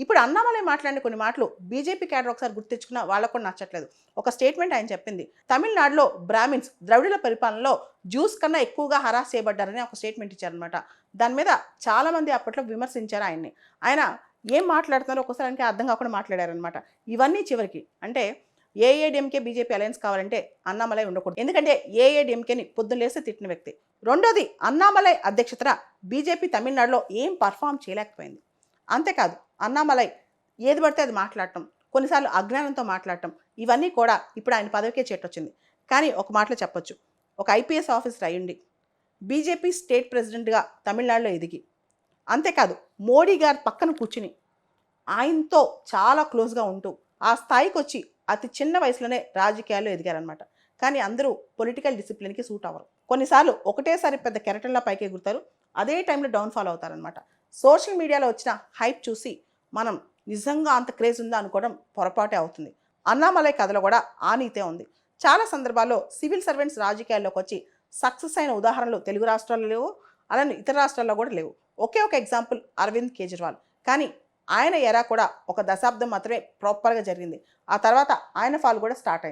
ఇప్పుడు అన్నామలై మాట్లాడిన కొన్ని మాటలు బీజేపీ క్యాడర్ ఒకసారి గుర్తించుకున్న వాళ్ళకు కూడా నచ్చట్లేదు. ఒక స్టేట్మెంట్ ఆయన చెప్పింది, తమిళనాడులో బ్రాహ్మిన్స్ ద్రవిడుల పరిపాలనలో జ్యూస్ కన్నా ఎక్కువగా హరాస్ చేయబడ్డారని ఒక స్టేట్మెంట్ ఇచ్చారనమాట. దాని మీద చాలామంది అప్పట్లో విమర్శించారు ఆయన్ని. ఆయన ఏం మాట్లాడుతున్నారో ఒకసారి ఆయనకి అర్థం కాకుండా మాట్లాడారనమాట. ఇవన్నీ చివరికి అంటే ఏఐడిఎంకే బీజేపీ అలయన్స్ కావాలంటే అన్నామలై ఉండకూడదు. ఎందుకంటే ఏఐడిఎంకేని పొద్దున్న లేస్తే తిట్టిన వ్యక్తి. రెండోది, అన్నామలై అధ్యక్షతన బీజేపీ తమిళనాడులో ఏం పర్ఫామ్ చేయలేకపోయింది. అంతేకాదు అన్నామలై ఏది పడితే అది మాట్లాడటం, కొన్నిసార్లు అజ్ఞానంతో మాట్లాడటం, ఇవన్నీ కూడా ఇప్పుడు ఆయన పదవికే చేటొచ్చింది. కానీ ఒక మాటలో చెప్పొచ్చు, ఒక ఐపీఎస్ ఆఫీసర్ అయ్యుండి బీజేపీ స్టేట్ ప్రెసిడెంట్గా తమిళనాడులో ఎదిగి, అంతేకాదు మోడీ గారి పక్కన కూర్చుని ఆయనతో చాలా క్లోజ్గా ఉంటూ ఆ స్థాయికి వచ్చి అతి చిన్న వయసులోనే రాజకీయాల్లో ఎదిగారనమాట. కానీ అందరూ పొలిటికల్ డిసిప్లిన్కి సూట్ అవ్వరు. కొన్నిసార్లు ఒకటేసారి పెద్ద కెరటంలా పైకి ఎగురుతారు, అదే టైంలో డౌన్ఫాల్ అవుతారనమాట. సోషల్ మీడియాలో వచ్చిన హైప్ చూసి మనం నిజంగా అంత క్రేజ్ ఉందా అనుకోవడం పొరపాటే అవుతుంది. అన్నామలై కథలో కూడా ఆ నీతే ఉంది. చాలా సందర్భాల్లో సివిల్ సర్వెంట్స్ రాజకీయాల్లోకి వచ్చి సక్సెస్ అయిన ఉదాహరణలు తెలుగు రాష్ట్రాల్లో లేవు, అలానే ఇతర రాష్ట్రాల్లో కూడా లేవు. ఒకే ఒక ఎగ్జాంపుల్ అరవింద్ కేజ్రీవాల్. కానీ ఆయన ఎరా కూడా ఒక దశాబ్దం మాత్రమే ప్రాపర్గా జరిగింది. ఆ తర్వాత ఆయన ఫాల్ కూడా స్టార్ట్ అయింది.